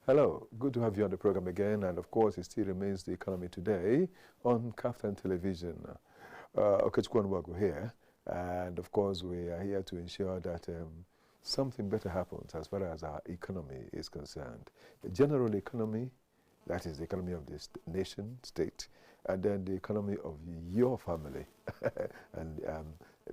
Hello, good to have you on the program again, and of course it still remains the economy today on KAFTAN television. Okechukwu here, and of course we are here to ensure that something better happens as far as our economy is concerned. The general economy, that is the economy of this nation, state, and then the economy of your family and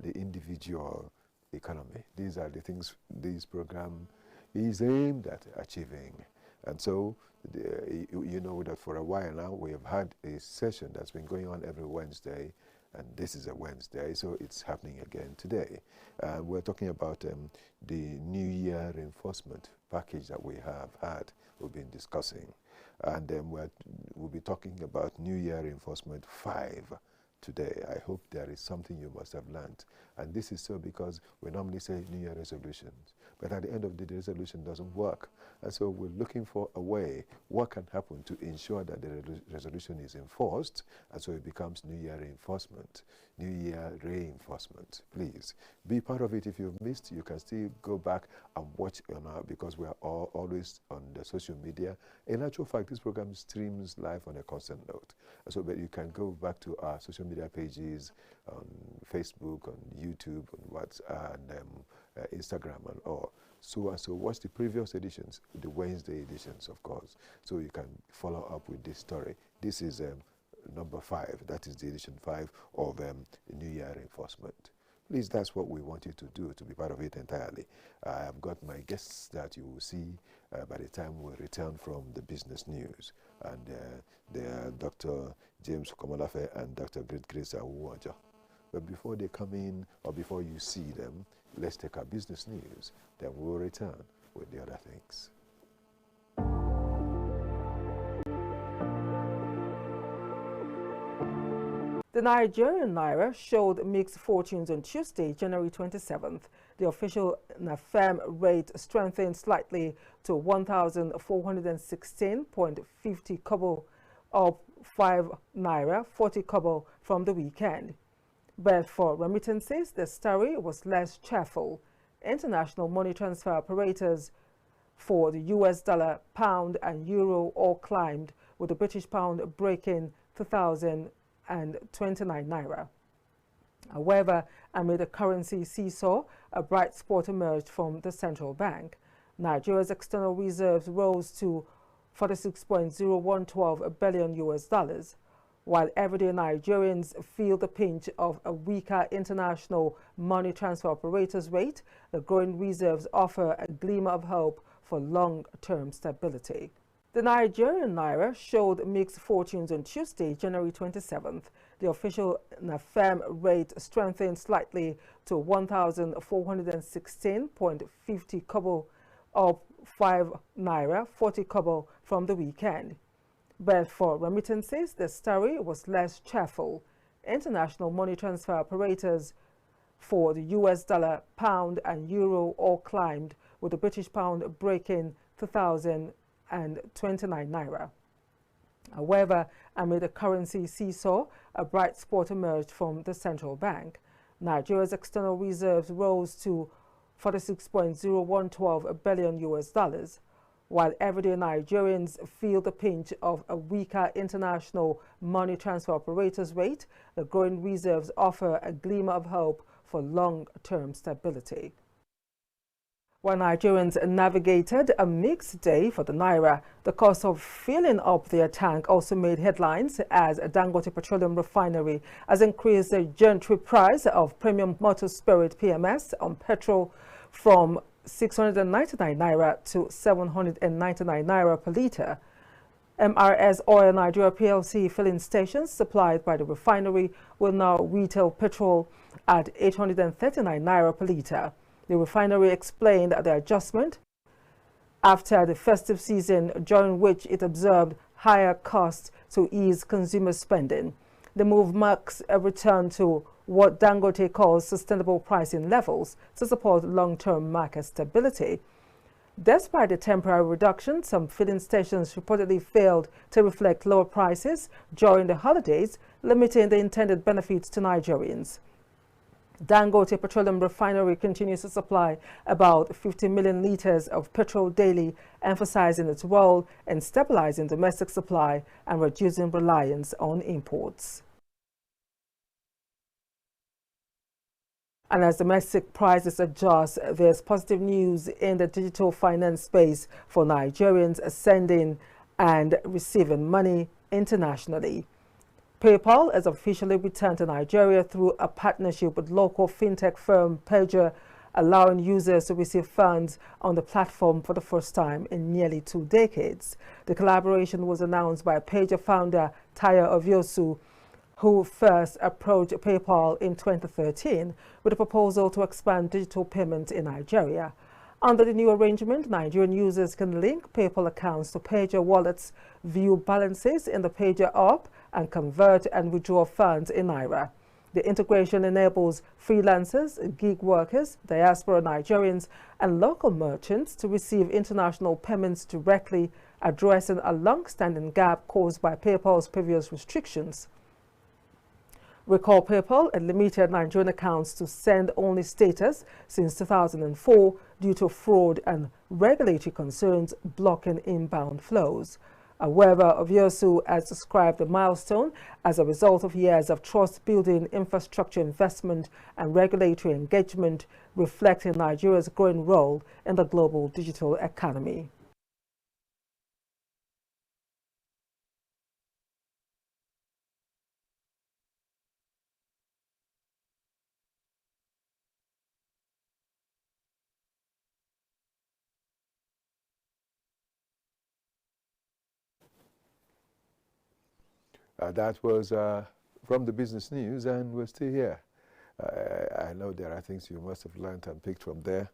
the individual economy. These are the things this program is aimed at achieving. And so, you know that for a while now, we have had a session that's been going on every Wednesday, and this is a Wednesday, so it's happening again today. We're talking about the New Year reinforcement package that we have had, we've been discussing. And then we'll be talking about New Year reinforcement 5 today. I hope there is something you must have learned. And this is so because we normally say New Year resolutions, but at the end of the day, resolution doesn't work. And so we're looking for a way, what can happen to ensure that the resolution is enforced, and so it becomes New Year reinforcement, New Year reinforcement. Please be part of it. If you've missed, you can still go back and watch on our, because we are always on the social media. In actual fact, this program streams live on a constant note. So but you can go back to our social media pages on Facebook, on YouTube, on WhatsApp, and Instagram and all. So watch the previous editions, the Wednesday editions, of course, so you can follow up with this story. This is number 5. That is the edition 5 of New Year Reinforcement. Please, that's what we want you to do, to be part of it entirely. I have got my guests that you will see by the time we return from the business news. And they are Dr. James Komolafe and Dr. Grace Awuwaja. But before they come in, or before you see them, let's take our business news. Then we'll return with the other things. The Nigerian Naira showed mixed fortunes on Tuesday, January 27th. The official NAFEM rate strengthened slightly to 1,416.50 kobo, up 5 Naira 40 kobo from the weekend. But for remittances, the story was less cheerful. International money transfer operators for the US dollar, pound and euro all climbed, with the British pound breaking 2,029 Naira. However, amid the currency seesaw, a bright spot emerged from the central bank. Nigeria's external reserves rose to 46.0112 billion US dollars. While everyday Nigerians feel the pinch of a weaker international money transfer operators rate, the growing reserves offer a glimmer of hope for long-term stability. The Nigerian Naira showed mixed fortunes on Tuesday, January 27th. The official NAFEM rate strengthened slightly to 1,416.50 kobo, up 5 Naira 40 kobo from the weekend. But for remittances, the story was less cheerful. International money transfer operators for the US dollar, pound and euro all climbed, with the British pound breaking 2,029 Naira. However, amid the currency seesaw, a bright spot emerged from the central bank. Nigeria's external reserves rose to 46.0112 billion US dollars. While everyday Nigerians feel the pinch of a weaker international money transfer operators rate, the growing reserves offer a glimmer of hope for long-term stability. While Nigerians navigated a mixed day for the Naira, the cost of filling up their tank also made headlines as Dangote Petroleum Refinery has increased the gentry price of premium motor spirit PMS on petrol from 699 Naira to 799 Naira per litre. MRS Oil Nigeria PLC filling stations supplied by the refinery will now retail petrol at 839 Naira per litre. The refinery explained the adjustment after the festive season, during which it observed higher costs to ease consumer spending. The move marks a return to what Dangote calls sustainable pricing levels to support long-term market stability. Despite the temporary reduction, some filling stations reportedly failed to reflect lower prices during the holidays, limiting the intended benefits to Nigerians. Dangote Petroleum Refinery continues to supply about 50 million litres of petrol daily, emphasizing its role in stabilizing domestic supply and reducing reliance on imports. And as domestic prices adjust, there's positive news in the digital finance space for Nigerians sending and receiving money internationally. PayPal has officially returned to Nigeria through a partnership with local fintech firm Pager, allowing users to receive funds on the platform for the first time in nearly 2 decades. The collaboration was announced by Pager founder Tayo Oviosu, who first approached PayPal in 2013 with a proposal to expand digital payments in Nigeria. Under the new arrangement, Nigerian users can link PayPal accounts to Pager wallets, view balances in the Pager app, and convert and withdraw funds in Naira. The integration enables freelancers, gig workers, diaspora Nigerians, and local merchants to receive international payments directly, addressing a long-standing gap caused by PayPal's previous restrictions. Recall PayPal had limited Nigerian accounts to send-only status since 2004 due to fraud and regulatory concerns blocking inbound flows. However, Oviosu has described the milestone as a result of years of trust-building infrastructure investment and regulatory engagement, reflecting Nigeria's growing role in the global digital economy. That was from the business news, and we're still here. I know there are things you must have learned and picked from there.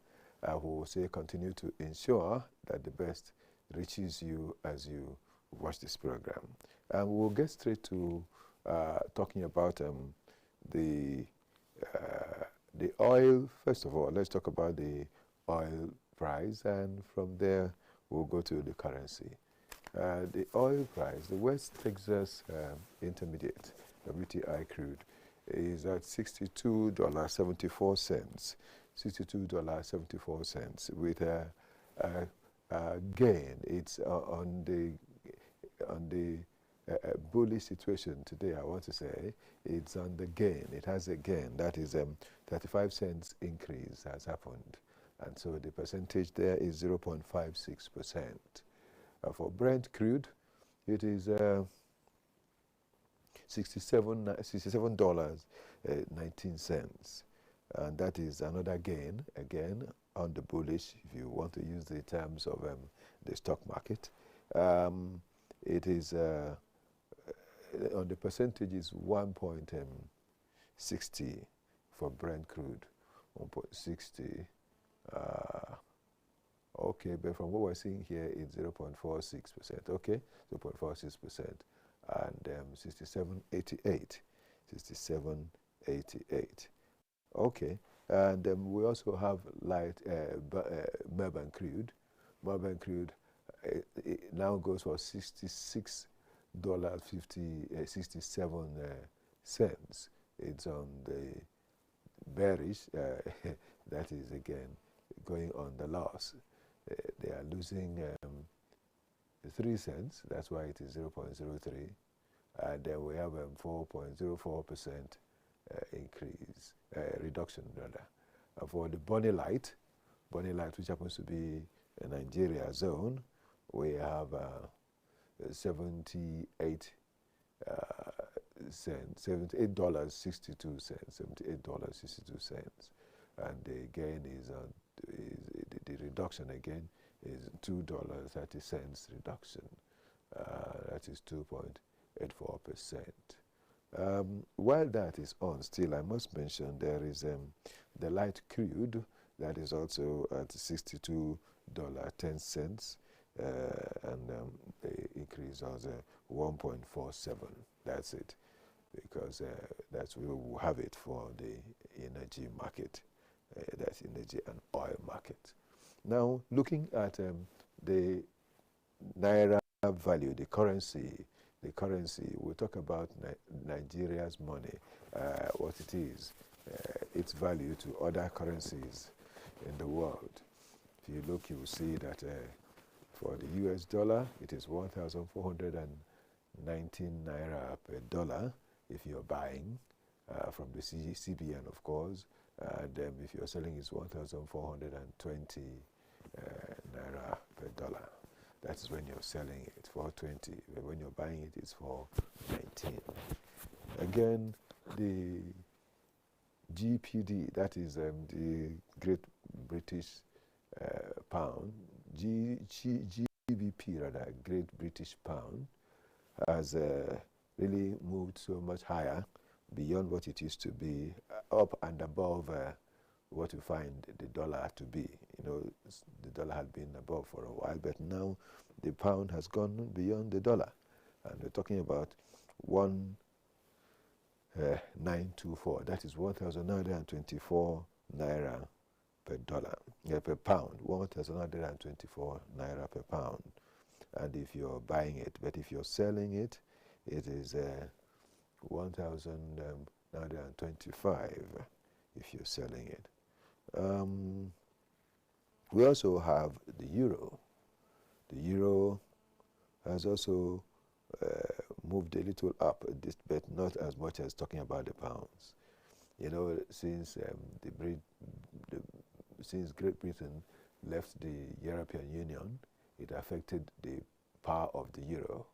We will say continue to ensure that the best reaches you as you watch this program. And we'll get straight to talking about the oil. First of all, let's talk about the oil price, and from there we'll go to the currency. The oil price, the West Texas Intermediate, WTI crude, is at $62.74, $62.74 with a gain. It's on the bullish situation today, I want to say. It's on the gain. It has a gain. That is 35 cents increase has happened. And so the percentage there is 0.56%. For Brent crude, it is $67.19, and that is another gain, again, on the bullish, if you want to use the terms of the stock market. It is, on the percentage, is 1.60 for Brent crude, 1.60. Okay, but from what we're seeing here, it's 0.46%. Okay, 0.46%, and 67.88, 67.88. Okay, and we also have light Melbourne crude. Melbourne crude it now goes for $66.67. It's on the bearish. That is again going on the loss. They are losing 3 cents. That's why it is 0.03. And then we have 4.04% increase, reduction rather. For the Bonny Light, which happens to be a Nigeria zone, we have 78 cents, $78.62, $78.62, and the gain is on. The reduction again is $2.30 reduction. That is 2.84%. While that is on, still I must mention there is the light crude that is also at $62.10, and the increase was 1.47. That's it, because that's where we will have it for the energy market. That's energy and oil market. Now, looking at the Naira value, the currency, we'll talk about Nigeria's money, what it is. its value to other currencies in the world. If you look, you will see that for the US dollar, it is 1,419 naira per dollar if you're buying from the CBN, of course. And if you're selling, it's 1,420 naira per dollar. That's when you're selling it, 420. When you're buying it, it's 419. Again, the GPD, that is the Great British Pound, GBP rather, Great British Pound, has really moved so much higher beyond what it used to be, up and above what you find the dollar to be. You know, the dollar had been above for a while, but now the pound has gone beyond the dollar. And we're talking about 1,924. That is 1,924 naira per dollar, per pound. 1,924 naira per pound. And if you're buying it, but if you're selling it, it is 1,925 if you're selling it. We also have the euro. The euro has also moved a little up, but not as much as talking about the pounds. You know, since since Great Britain left the European Union, it affected the power of the euro.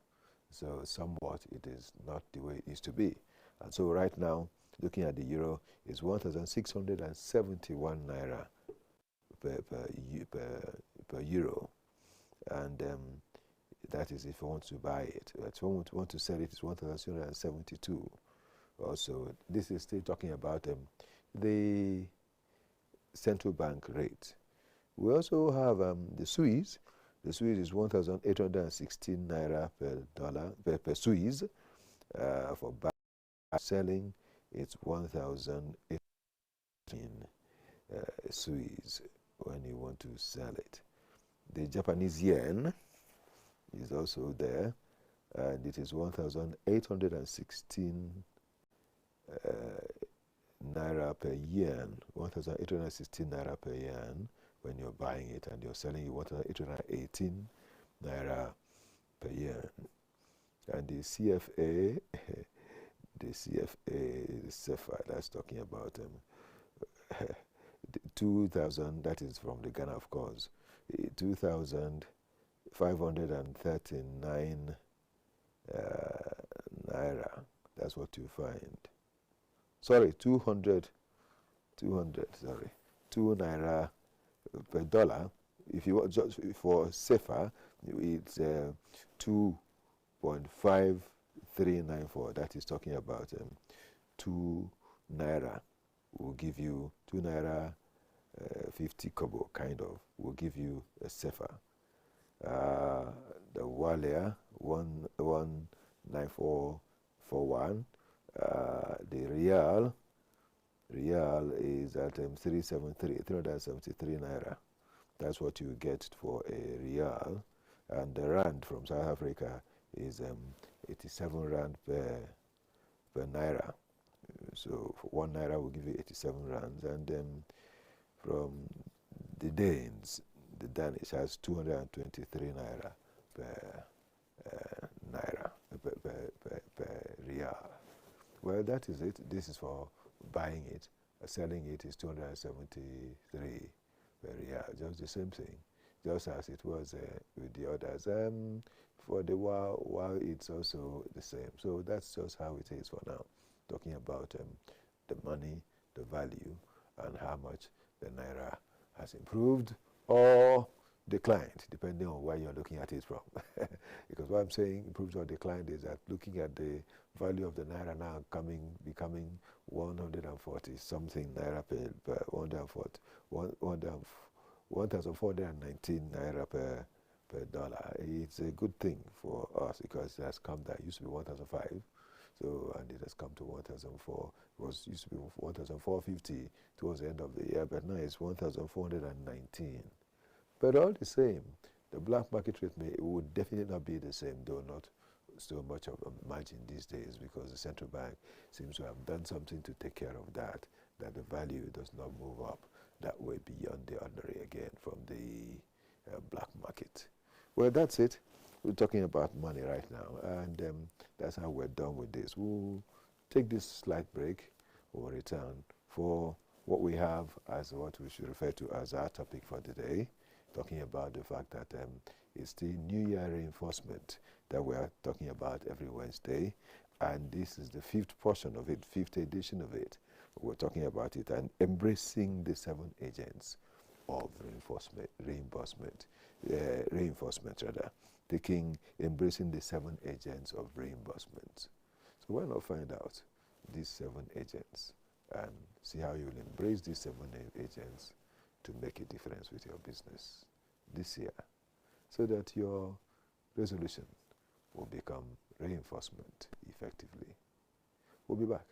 So somewhat it is not the way it used to be. And so right now, looking at the euro, is 1,671 naira per euro. And that is if you want to buy it. But if you want to sell it, it's 1,672. Also, this is still talking about the central bank rate. We also have the Swiss. The Swiss is 1,816 naira per dollar per Swiss. For buying, selling, it's 1,018 Swiss when you want to sell it. The Japanese yen is also there, and it is 1,816 naira per yen. 1,816 naira per yen when you're buying it, and you're selling it 1,818 naira per yen. And the CFA, the CFA, that's talking about 2,000, that is from the Ghana, of course, 2,539 naira. That's what you find. Sorry, 200, sorry, 2 naira per dollar. If you want just for SEFA, it's 2.5394. That is talking about 2 naira will give you 2 naira 50 kobo, kind of, will give you a SEFA. The Walia 19441. The Real is at 373 naira. That's what you get for a Real. And the Rand from South Africa is 87 Rand per naira. So for 1 naira will give you 87 rands. And from the Danes, the Danish has 223 naira per Real. Well, that is it. This is for buying it. Selling it is 273 per Real. Just the same thing, just as it was with the others. For the wow, it's also the same. So that's just how it is for now. Talking about the money, the value, and how much the naira has improved or declined, depending on where you're looking at it from. Because what I'm saying, improved or declined, is that looking at the value of the naira now becoming 140 something naira per 1,419 naira per dollar. It's a good thing for us because it has come down. It used to be 1,005. So, and it has come to 1,004. It used to be 1,450 towards the end of the year, but now it's 1,419. But all the same, the black market rate would definitely not be the same, though not so much of a margin these days, because the central bank seems to have done something to take care of that that the value does not move up that way beyond the ordinary again from the black market. Well, that's it. We're talking about money right now, and that's how we're done with this. We'll take this slight break. We'll return for what we have as what we should refer to as our topic for today, talking about the fact that it's the New Year reinforcement that we're talking about every Wednesday, and this is the fifth portion of it, fifth edition of it. We're talking about it and embracing the 7 agents of reinforcement rather, embracing the 7 agents of reimbursement. So why not find out these 7 agents and see how you will embrace these 7 agents to make a difference with your business this year, so that your resolution will become reinforcement effectively. We'll be back.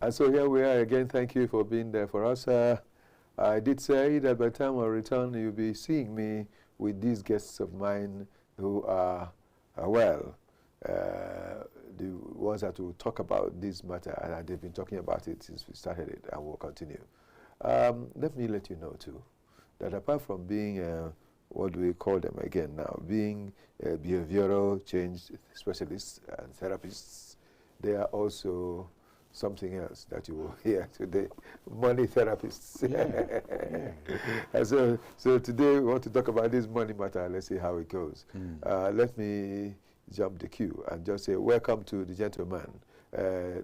And so here we are again. Thank you for being there for us. I did say that by the time I return, you'll be seeing me with these guests of mine who are well, the ones that will talk about this matter, and they've been talking about it since we started it, and we'll continue. Let me let you know too, that apart from being, what do we call them again now, being behavioral change specialists and therapists, they are also something else that you will hear today, money therapists. And so today we want to talk about this money matter. Let's see how it goes. Let me jump the queue and just say welcome to the gentleman,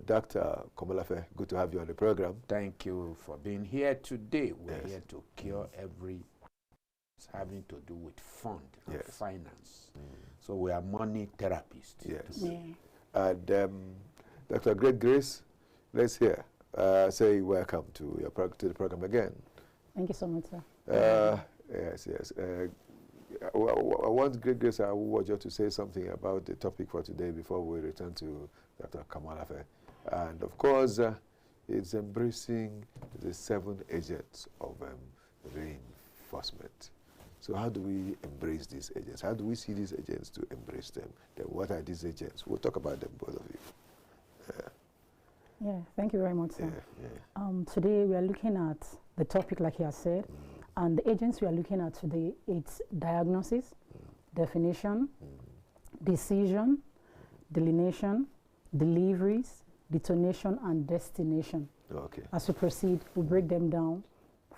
Dr. Komolafe. Good to have you on the program. Thank you for being here today. We're here to cure every having to do with fund and finance. So we are money therapists. Yes. And Dr. Great Grace, let's hear. Say welcome to the program again. Thank you so much, sir. Yes. I want Great Grace Awojo to say something about the topic for today before we return to Dr. Komolafe. And of course, it's embracing the 7 agents of reinforcement. So how do we embrace these agents? How do we see these agents to embrace them? Then what are these agents? We'll talk about them, both of you. Yeah, thank you very much, sir. Today we are looking at the topic like he has said, and the agents we are looking at today, it's diagnosis, definition, decision, delineation, deliveries, detonation, and destination. Okay. As we proceed, we'll break them down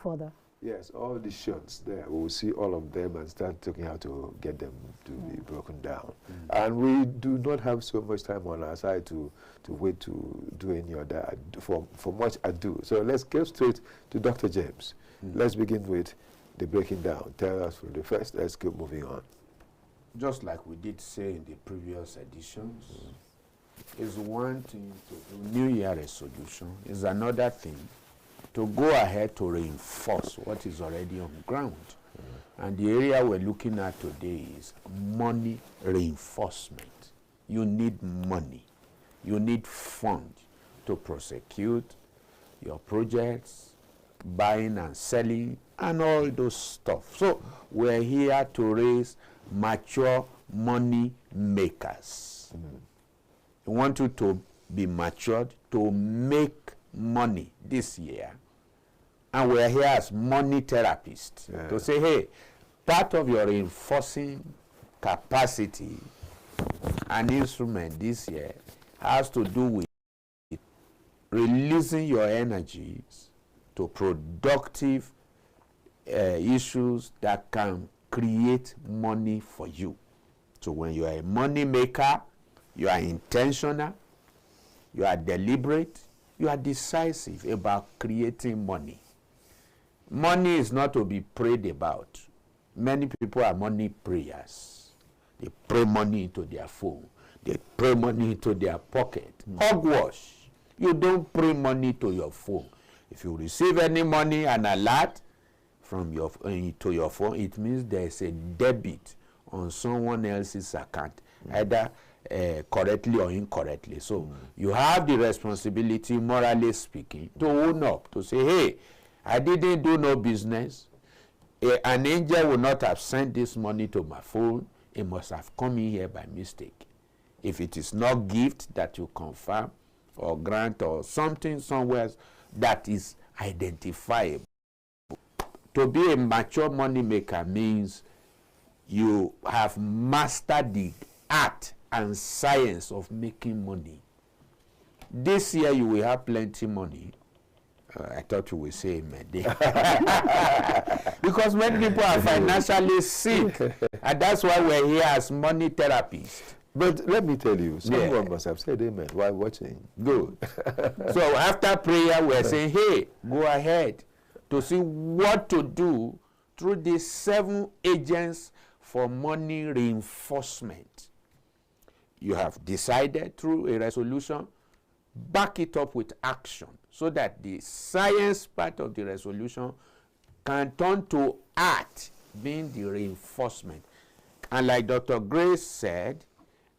further. Yes, all the shots there, we will see all of them and start talking how to get them to be broken down. And we do not have so much time on our side to wait to do any other, for much ado. So let's get straight to Dr. James. Let's begin with the breaking down. Tell us from the first, let's keep moving on. Just like we did say in the previous editions, is one thing to do New Year resolution, is another thing to go ahead to reinforce what is already on ground. And the area we're looking at today is money reinforcement. You need money. You need funds to prosecute your projects, buying and selling, and all those stuff. So we're here to raise mature money makers. We want you to be matured to make money this year, and we're here as money therapists to say, hey, part of your reinforcing capacity and instrument this year has to do with releasing your energies to productive issues that can create money for you. So when you are a money maker, you are intentional, you are deliberate, you are decisive about creating money. Money is not to be prayed about. Many people are money prayers. They pray money into their phone. They pray money into their pocket. Hogwash. You don't pray money to your phone. If you receive any money, an alert from your to your phone, it means there is a debit on someone else's account, either correctly or incorrectly. So you have the responsibility, morally speaking, to own up, to say, hey, I didn't do no business. An angel would not have sent this money to my phone. It must have come in here by mistake. If it is not gift that you confirm or grant or something somewhere that is identifiable. To be a mature money maker means you have mastered the art and science of making money. This year you will have plenty money. I thought you would say amen. Because many people are financially sick, and that's why we're here as money therapists. But let me tell you, someone must have said amen while watching. Good. So after prayer, we're saying, hey, go ahead to see what to do through these 7 agents for money reinforcement. You have decided through a resolution, back it up with action so that the science part of the resolution can turn to art, being the reinforcement. And like Dr. Grace said,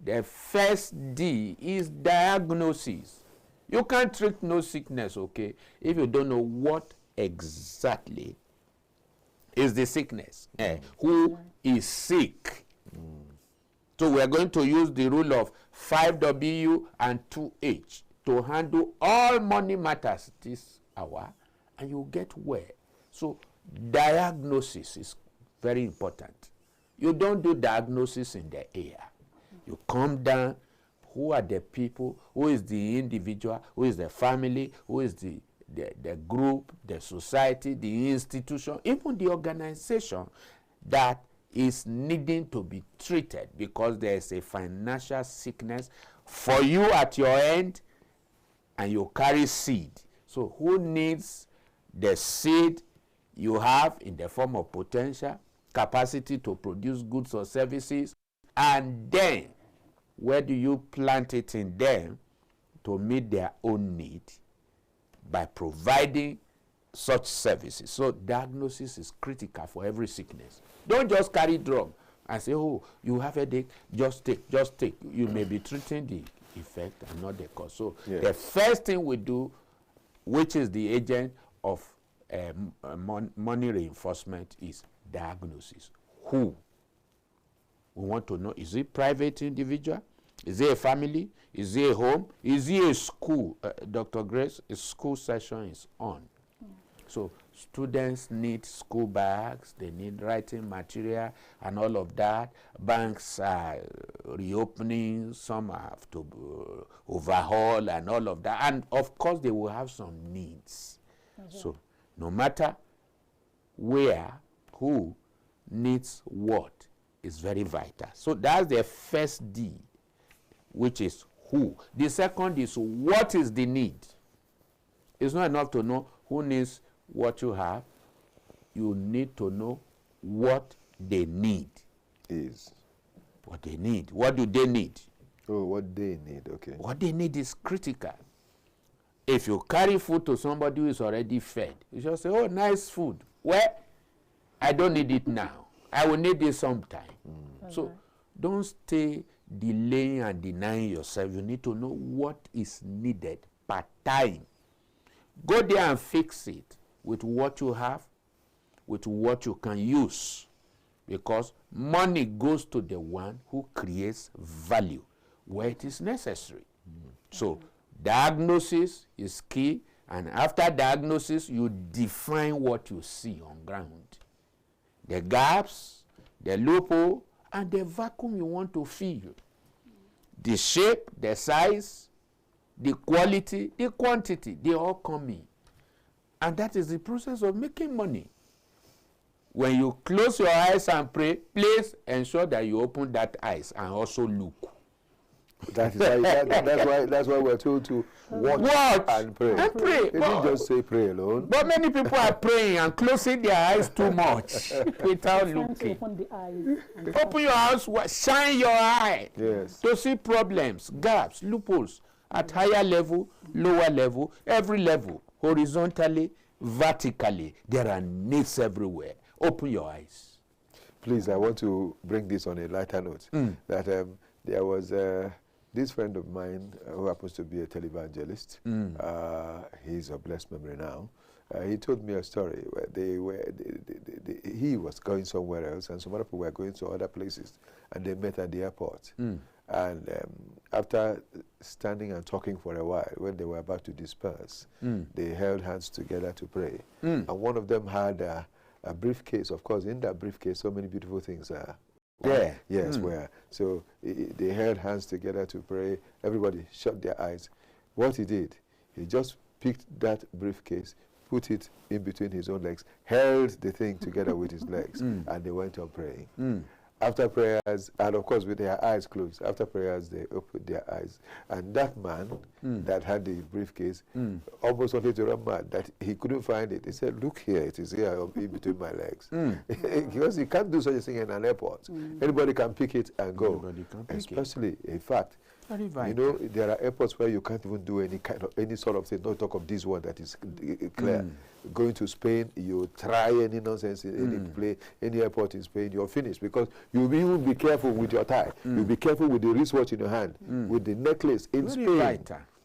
the first D is diagnosis. You can't treat no sickness, okay, if you don't know what exactly is the sickness. Who is sick? So we are going to use the rule of 5W and 2H to handle all money matters this hour, and you get well. So diagnosis is very important. You don't do diagnosis in the air. You come down, who are the people, who is the individual, who is the family, who is the group, the society, the institution, even the organization that is needing to be treated because there is a financial sickness for you at your end, and you carry seed. So who needs the seed you have in the form of potential, capacity to produce goods or services, and then where do you plant it in them to meet their own need by providing such services? So diagnosis is critical for every sickness. Don't just carry drug and say, oh, you have a headache, just take. You may be treating the effect and not the cause. So the first thing we do, which is the agent of money reinforcement, is diagnosis. Who? We want to know, is it private individual? Is it a family? Is it a home? Is it a school? Dr. Grace, a school session is on. So students need school bags, they need writing material and all of that. Banks are reopening, some have to overhaul and all of that. And of course they will have some needs. So no matter where, who needs what is very vital. So that's the first D, which is who. The second is what is the need. It's not enough to know who needs what you have. You need to know what they need. What they need. What do they need? Oh, what they need, okay. What they need is critical. If you carry food to somebody who is already fed, you just say, oh, nice food. Well, I don't need it now. I will need it sometime. So don't stay delaying and denying yourself. You need to know what is needed per time. Go there and fix it with what you have, with what you can use. Because money goes to the one who creates value where it is necessary. So diagnosis is key, and after diagnosis, you define what you see on ground. The gaps, the loophole, and the vacuum you want to fill. The shape, the size, the quality, the quantity, they all come in. And that is the process of making money. When you close your eyes and pray, please ensure that you open that eyes and also look. That's why we're told to watch and pray. And pray. They didn't just say pray alone. But many people are praying and closing their eyes too much without looking. Open the eyes. Open your eyes, shine your eye to see problems, gaps, loopholes at higher level, lower level, every level, horizontally, vertically. There are needs everywhere. Open your eyes. Please, I want to bring this on a lighter note. That there was this friend of mine who happens to be a televangelist. He's of blessed memory now. He told me a story where he was going somewhere else and some other people were going to other places, and they met at the airport. And after standing and talking for a while, when they were about to disperse, they held hands together to pray. And one of them had a briefcase. Of course, in that briefcase, so many beautiful things are. Yeah. Yes, where. So they held hands together to pray. Everybody shut their eyes. What he did, he just picked that briefcase, put it in between his own legs, held the thing together with his legs, and they went on praying. After prayers, and of course with their eyes closed, after prayers they opened their eyes. And that man that had the briefcase almost wanted to run mad that he couldn't find it. He said, look here, it is here in between my legs. Because you can't do such a thing in an airport. Anybody can pick it and go. Anybody can pick Especially, in fact, you know, there are airports where you can't even do any sort of thing, no talk of this one that is clear. Going to Spain, you try any nonsense in any plane, any airport in Spain, you're finished, because you'll even be careful with your tie. You'll be careful with the wristwatch in your hand, with the necklace in Spain.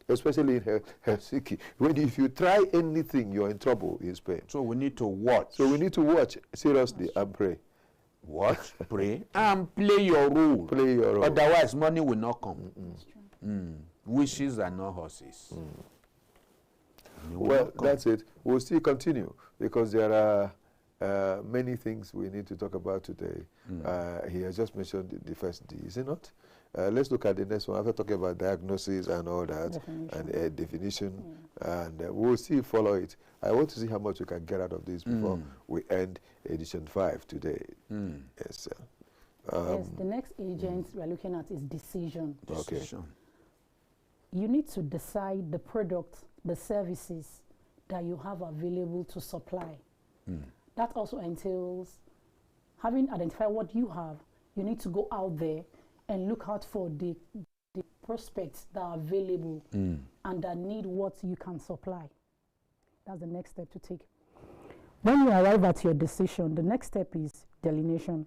especially in Helsinki. If you try anything, you're in trouble in Spain. So we need to watch. So we need to watch seriously and pray. Watch, pray, and play your role. Play your role. Otherwise, money will not come. Wishes are not horses. Well, that's it. We'll still continue because there are many things we need to talk about today. He has just mentioned the first D, is it not? Let's look at the next one. After talking about diagnosis and all that, definition. And definition, and we'll still follow it. I want to see how much we can get out of this before we end edition 5 today. Yes, yes, the next agent we are looking at is decision. Decision. You need to decide the product, the services that you have available to supply. That also entails having identified what you have. You need to go out there and look out for the prospects that are available and that need what you can supply. That's the next step to take. When you arrive at your decision, the next step is delineation.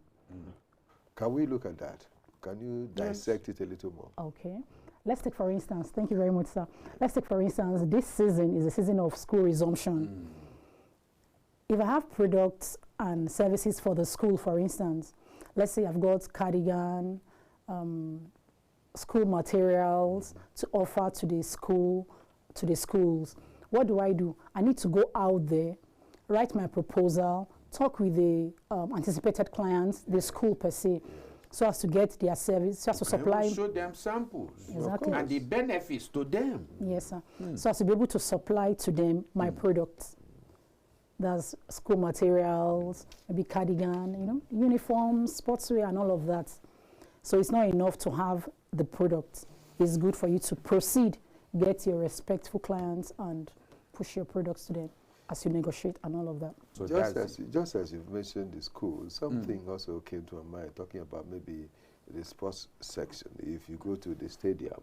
Can we look at that? Can you dissect it a little more? Okay. Let's take, for instance, thank you very much, sir. Let's take, for instance, this season is a season of school resumption. If I have products and services for the school, for instance, let's say I've got cardigan, school materials to offer to the school, to the schools. What do? I need to go out there, write my proposal, talk with the anticipated clients, the school per se, so as to get their service, so as to supply. Show them samples. Exactly. And the benefits to them. Yes, sir. So as to be able to supply to them my products. That's school materials, maybe cardigan, uniforms, sportswear, and all of that. So it's not enough to have the product. It's good for you to proceed, get your respectful clients, and push your products to them as you negotiate and all of that. So just as you've mentioned the school, something also came to my mind talking about maybe the sports section. If you go to the stadium,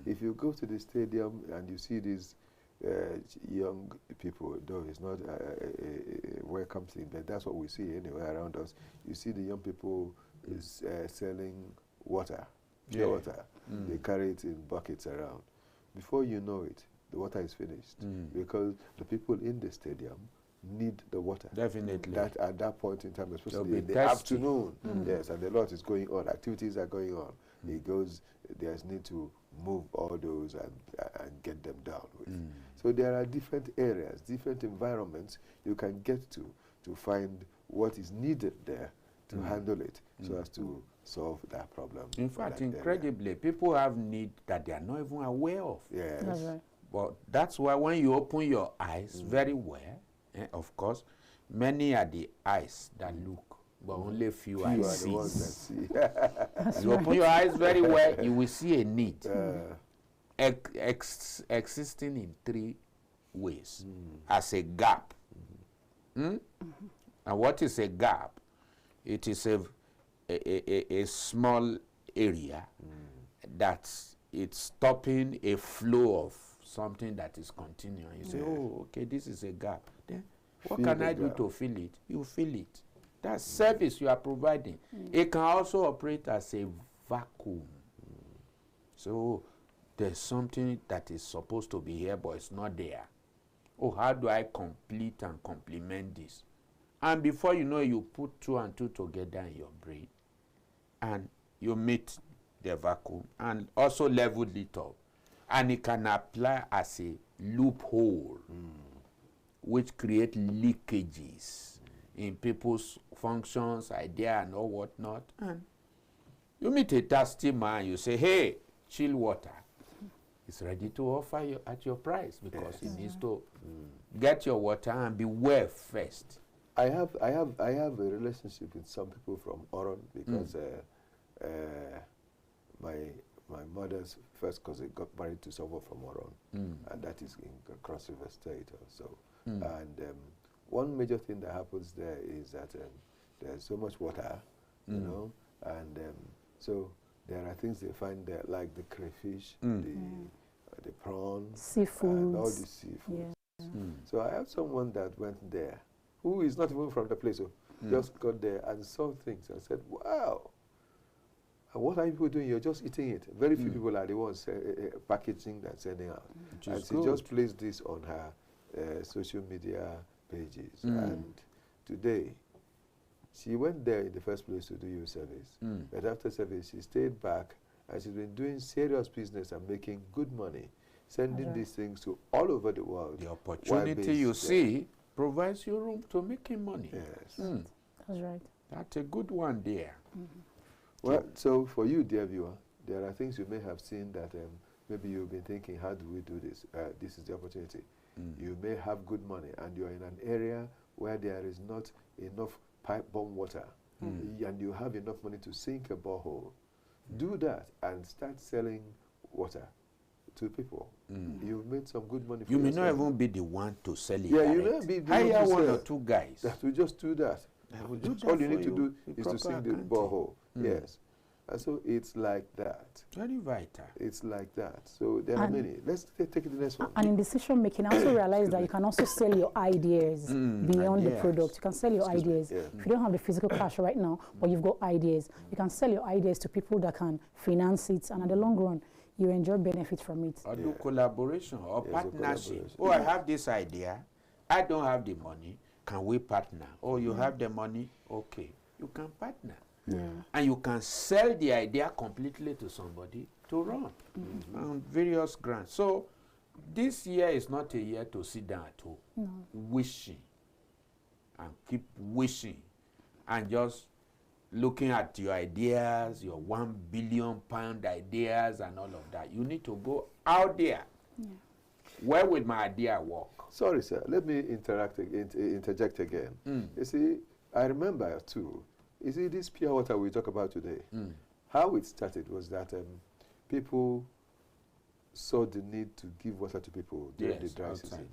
if you go to the stadium and you see these young people, though it's not a welcome thing, but that's what we see anywhere around us. You see the young people selling water, pure water. They carry it in buckets around. Before you know it, the water is finished because the people in the stadium need the water. Definitely. That at that point in time, especially in the thirsty. afternoon, yes, and a lot is going on. Activities are going on. There's need to move all those and get them down with. So there are different areas, different environments you can get to find what is needed there to handle it so as to solve that problem. In fact, incredibly, people have need that they are not even aware of. Yes. That's right. But that's why when you open your eyes very well, of course, many are the eyes that look, but only few are the ones that see. You open your eyes very well, you will see a need existing in 3 ways as a gap. And what is a gap? It is a small area that's stopping a flow of something that is continuing. You say, oh, okay, this is a gap. Then what can I do to fill it? You fill it. That service you are providing. It can also operate as a vacuum. So there's something that is supposed to be here, but it's not there. Oh, how do I complete and complement this? And before you know, you put 2 and 2 together in your brain, and you meet the vacuum and also level it up. And it can apply as a loophole, which create leakages in people's functions, idea, and all whatnot. And you meet a thirsty man, you say, hey, chill water. It's ready to offer you at your price because it needs to get your water and be well first. I have a relationship with some people from Oron because my mother's first cousin got married to someone from Oron, and that is in Cross River State also. And one major thing that happens there is that there's so much water, you know, and so there are things they find there like the crayfish, the prawns, seafood, and all the seafood. So I have someone that went there, who is not even from the place, so just got there and saw things and said, wow, And what are people doing? You're just eating it. Very few people are the ones packaging and sending out. And she just placed this on her social media pages. And today, she went there in the first place to do youth service. But after service, she stayed back and she's been doing serious business and making good money, sending these things to all over the world. The opportunity you see provides you room to making money. Yes. That's right. That's a good one there. Well, so for you, dear viewer, there are things you may have seen that maybe you've been thinking, how do we do this? This is the opportunity. You may have good money and you're in an area where there is not enough pipe-borne water and you have enough money to sink a borehole. Do that and start selling water to people. You've made some good money for You may yourself. not even be the one to sell it. Yeah, you may be the hire one to one sell. or two guys. That will just do that. All you need to do is to sink the borehole. Yes. And so it's like that. Very vital. It's like that. So there are many. Let's take it to the next one. And in decision making, I also realize that you can also sell your ideas beyond the product. You can sell your ideas. If you don't have the physical cash right now, but you've got ideas, you can sell your ideas to people that can finance it, and at the long run, you enjoy benefit from it. Or do collaboration or partnership. Oh, I have this idea. I don't have the money. Can we partner? Oh, you have the money? Okay. You can partner. And you can sell the idea completely to somebody to run on various grants. So this year is not a year to sit down at home wishing and keep wishing and just looking at your ideas, your £1 billion ideas and all of that. You need to go out there. Where will my idea work? Sorry, sir. Let me interject again. You see, I remember too. You see, this pure water we talk about today, how it started was that people saw the need to give water to people during the dry season.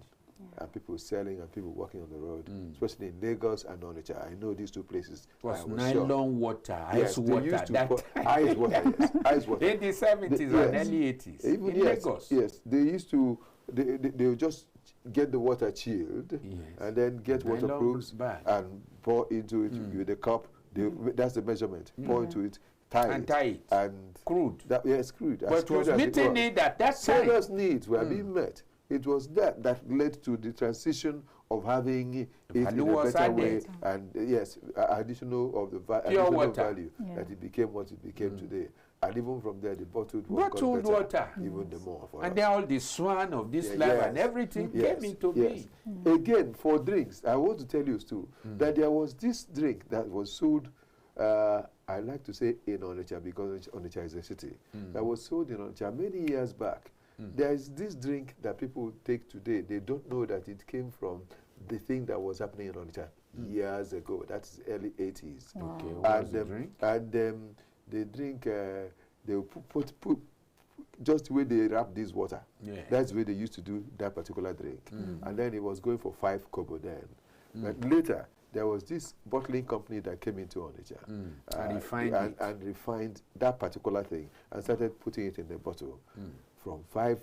And people selling and people walking on the road, especially in Lagos and Onitsha. I know these two places. It was nylon water, ice water. Used to ice water, yes. Ice water. In the 70s and early 80s. Even in Lagos. Yes, they used to, they would just get the water chilled and then get waterproofs and pour into it with a cup. That's the measurement. Pour into it, tie it. And crude. Yes, crude. But it was meeting need at that time. Serious needs were being met. It was that led to the transition of having it in a better way, and additional of the additional value that it became what it became today. And even from there, the bottled water, even the more. For and then all the swan of this life and everything came into being. Again, for drinks, I want to tell you too that there was this drink that was sold. I like to say in Onitsha because Onitsha is a city. That was sold in Onitsha many years back. There is this drink that people take today. They don't know that it came from the thing that was happening in Onitsha years ago. That's early 80s. Wow. Okay, what was the drink? And they drink, they put just the way they wrap this water. That's the way they used to do that particular drink. And then it was going for 5 kobo then. But later, there was this bottling company that came into Onitsha and refined that particular thing and started putting it in the bottle. From 5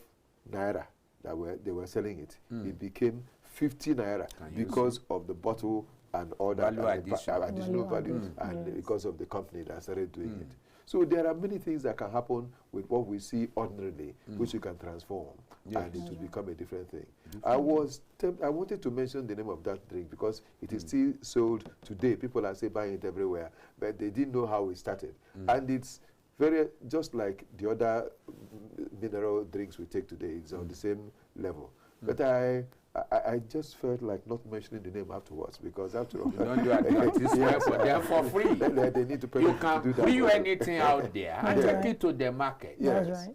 naira that they were selling it, it became 50 naira because of the bottle and all that additional value and because of the company that started doing it. So there are many things that can happen with what we see ordinarily, which you can transform, and it will become a different thing. I wanted to mention the name of that drink because it is still sold today. People are still buying it everywhere, but they didn't know how it started. And it's very, just like the other mineral drinks we take today, it's on the same level. But I just felt like not mentioning the name afterwards because after all, you don't do advertisement for them for free. They need to pay. You can brew anything out there and take it to the market.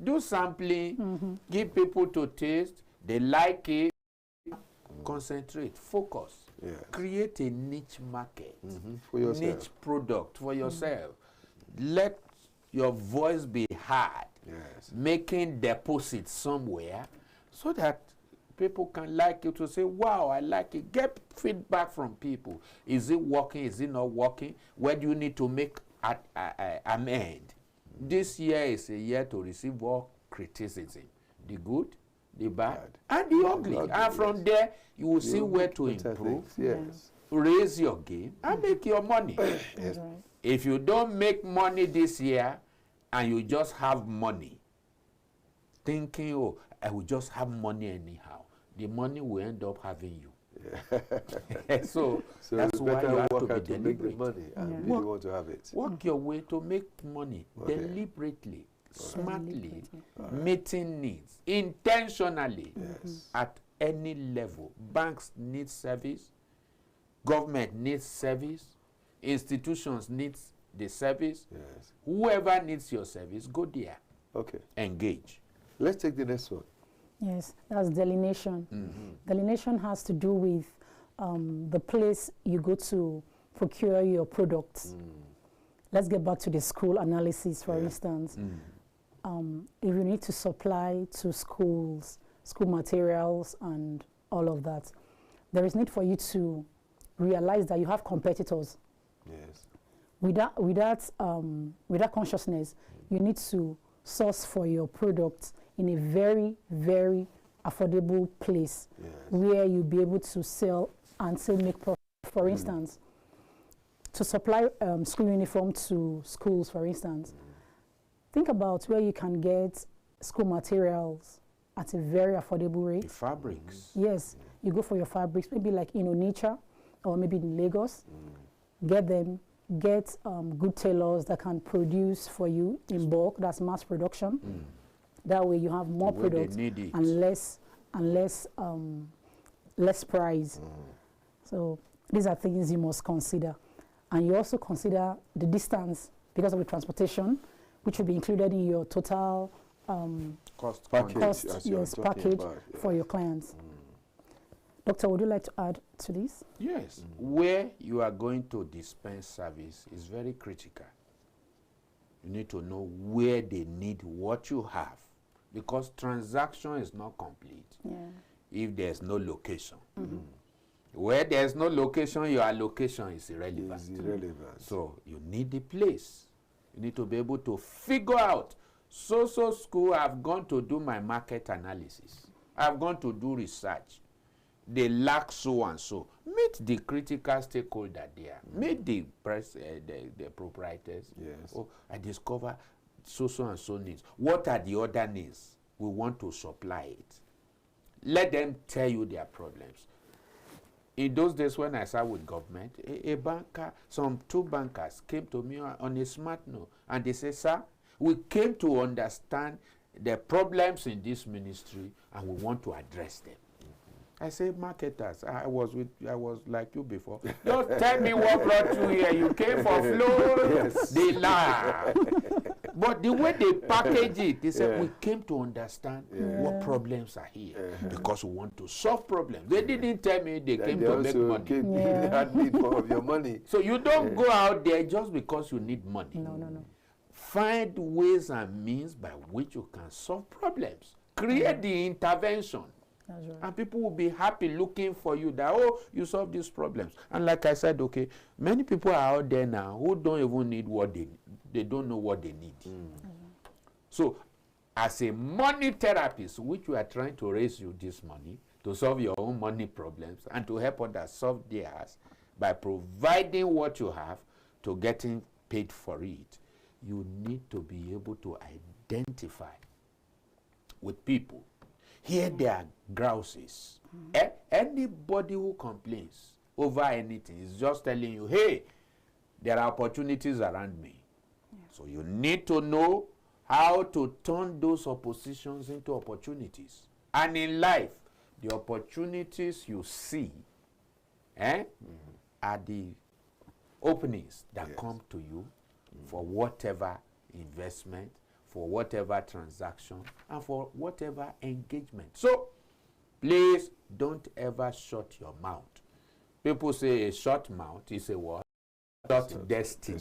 Do sampling, give people to taste. They like it. Concentrate, focus, create a niche market, for yourself. Niche product for yourself. Let your voice be heard, making deposits somewhere so that people can like you to say, wow, I like it. Get feedback from people. Is it working? Is it not working? Where do you need to make amend? This year is a year to receive all criticism, the good, the bad, and the ugly. And from there, you will see where to improve, raise your game, and make your money. If you don't make money this year, and you just have money, thinking, oh, I will just have money anyhow, the money will end up having you. Yeah. so that's why you have to be deliberate. Make the money and really want to have it. Work your way to make money deliberately, smartly, meeting needs, intentionally, at any level. Banks need service, government needs service, institutions need the service. Yes. Whoever needs your service, go there. Okay. Engage. Let's take the next one. Yes, that's delineation. Delineation has to do with the place you go to procure your products. Let's get back to the school analysis, for instance. If you need to supply to schools, school materials and all of that, there is need for you to realize that you have competitors. Yes. With that consciousness, you need to source for your products in a very, very affordable place where you'll be able to sell and still make profit. For instance, to supply school uniform to schools, for instance, think about where you can get school materials at a very affordable rate. The fabrics. Yes, you go for your fabrics, maybe like in Onitsha or maybe in Lagos. Get them, get good tailors that can produce for you in bulk, that's mass production. That way you have more products and less price. So these are things you must consider. And you also consider the distance because of the transportation, which will be included in your total cost package for your clients. Doctor, would you like to add to this? Yes. Where you are going to dispense service is very critical. You need to know where they need what you have, because transaction is not complete if there's no location. Where there's no location, your allocation is irrelevant. It's irrelevant. So you need the place. You need to be able to figure out, so school, I've gone to do my market analysis. I've gone to do research. They lack so and so. Meet the critical stakeholder there. Meet the proprietors. Yes. Oh, I discover so and so needs. What are the other needs? We want to supply it. Let them tell you their problems. In those days when I sat with government, a banker, two bankers came to me on a smart note, and they said, sir, we came to understand the problems in this ministry and we want to address them. I say, marketers, I was like you before. Don't tell me what brought you here. You came for flow. They lie. But the way they package it, they said, we came to understand what problems are here because we want to solve problems. They didn't tell me they came to make money. They had need more of your money. So you don't go out there just because you need money. No. Find ways and means by which you can solve problems. Create the intervention. That's right. And people will be happy looking for you that, oh, you solve these problems. And like I said, okay, many people are out there now who don't even need what they don't know what they need. So as a money therapist, which we are trying to raise you this money to solve your own money problems and to help others solve theirs by providing what you have to getting paid for it, you need to be able to identify with people, hear their grouses. Anybody who complains over anything is just telling you, hey, there are opportunities around me. So you need to know how to turn those oppositions into opportunities. And in life, the opportunities you see are the openings that come to you for whatever investment, for whatever transaction, and for whatever engagement. So please don't ever shut your mouth. People say a shut mouth is a what? Shut destiny.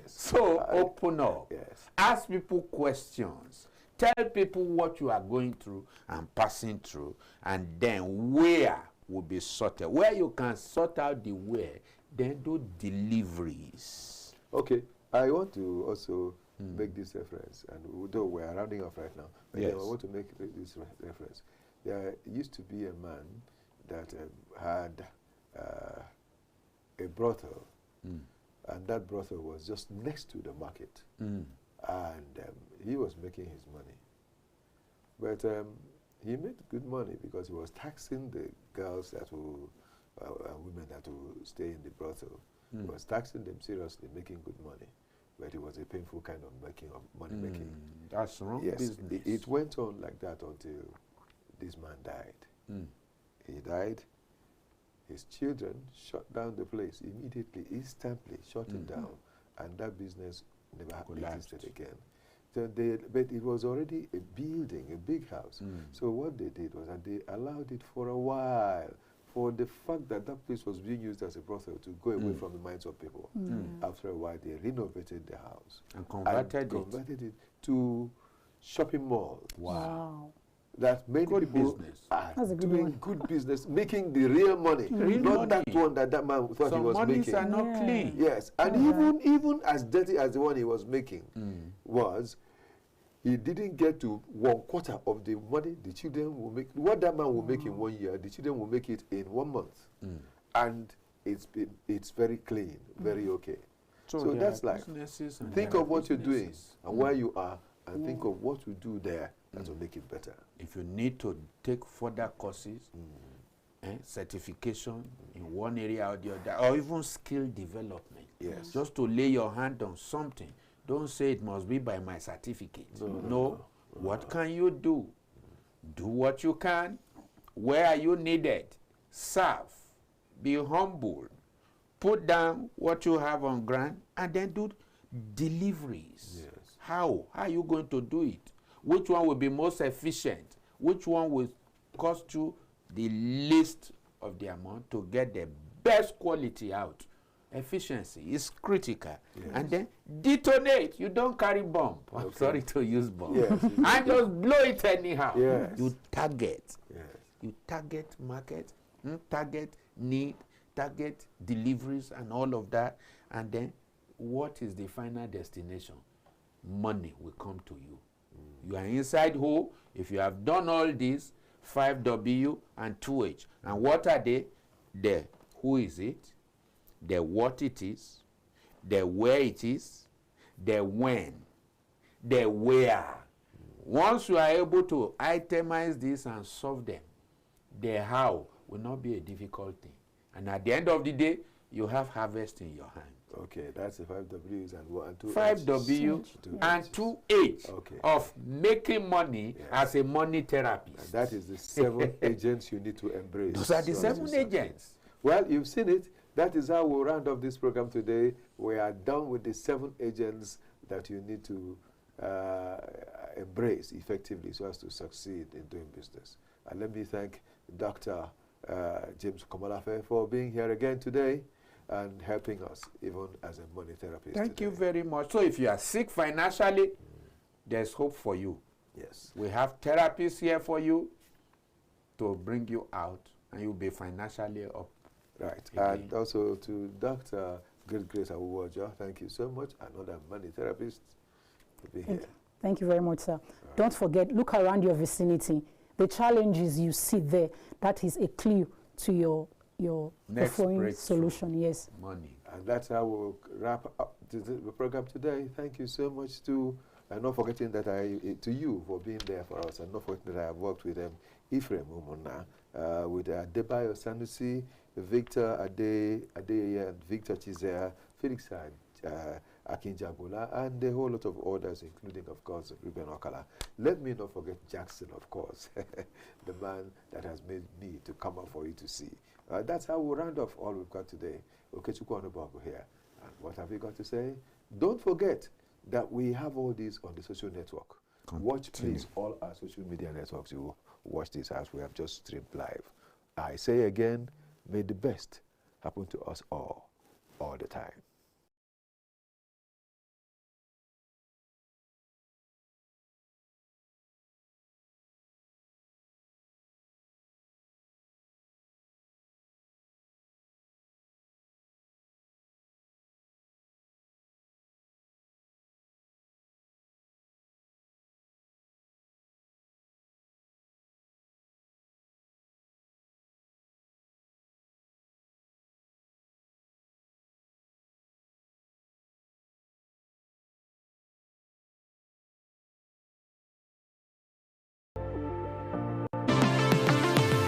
So open up. Ask people questions. Tell people what you are going through and passing through, and then where will be sorted. Where you can sort out the where, then do deliveries. Okay, I want to also make this reference, and though we're rounding off right now, but I want to make this reference. There used to be a man that had a brothel, and that brothel was just next to the market. and he was making his money. But he made good money because he was taxing the girls that will, women that will stay in the brothel. He was taxing them seriously, making good money. But it was a painful kind of money making. That's wrong business. It went on like that until this man died. He died. His children shut down the place immediately, instantly shut it down, and that business never existed again. So but it was already a building, a big house. So what they did was that they allowed it for a while, for the fact that that place was being used as a brothel to go away from the minds of people. After a while, they renovated the house and converted it to shopping mall. Wow. That many people are doing good business, making the real money, not that one that man thought he was making. Some monies are not clean. Yes, and even as dirty as the one he was making was, he didn't get to 1/4 of the money the children will make. What that man will make in 1 year, the children will make it in 1 month, and it's very clean, very okay. So that's life. Think of what you're doing and where you are, and think of what you do there that will make it better. If you need to take further courses, certification in one area or the other, or even skill development, just to lay your hand on something, don't say it must be by my certificate. No. What can you do? Do what you can. Where are you needed? Serve. Be humble. Put down what you have on ground, and then do deliveries. How are you going to do it? Which one will be most efficient? Which one will cost you the least of the amount to get the best quality out? Efficiency is critical. And then detonate. You don't carry bomb. I'm sorry to use bomb. And just blow it anyhow. You target. You target market, target need, target deliveries and all of that. And then what is the final destination? Money will come to you. You are inside who? If you have done all this, 5W and 2H. And what are they? The who is it, the what it is, the where it is, the when, the where. Once you are able to itemize this and solve them, the how will not be a difficult thing. And at the end of the day, you have harvest in your hand. Okay, that's the 5 W's and 1 and 2 5W and 2H of making money as a money therapist. And that is the 7 agents you need to embrace. Those are the 7 agents. Well, you've seen it. That is how we'll round up this program today. We are done with the 7 agents that you need to embrace effectively so as to succeed in doing business. And let me thank Dr. James Komolafe for being here again today and helping us even as a money therapist. Thank you very much. So if you are sick financially, there's hope for you. Yes. We have therapists here for you to bring you out and you'll be financially up. Right. And also to Dr. Grace Awuwoja, thank you so much. Another money therapist to be here. Thank you very much, sir. Don't forget, look around your vicinity. The challenges you see there, that is a clue to your offering solution. Yes. Money. And that's how we'll wrap up the program today. Thank you so much to, and not forgetting that to you for being there for us, and not forgetting that I have worked with Ephraim Umona, with Adebayo Sanusi, Victor Adeye, and Victor Chizea, Felix Akinjabola, and a whole lot of others, including, of course, Ruben Okala. Let me not forget Jackson, of course, the man that has made me to come up for you to see. That's how we'll round off all we've got today. Okechukwu Onubogu here. And what have you got to say? Don't forget that we have all these on the social network. Watch, please, all our social media networks. You watch this as we have just streamed live. I say again, may the best happen to us all the time.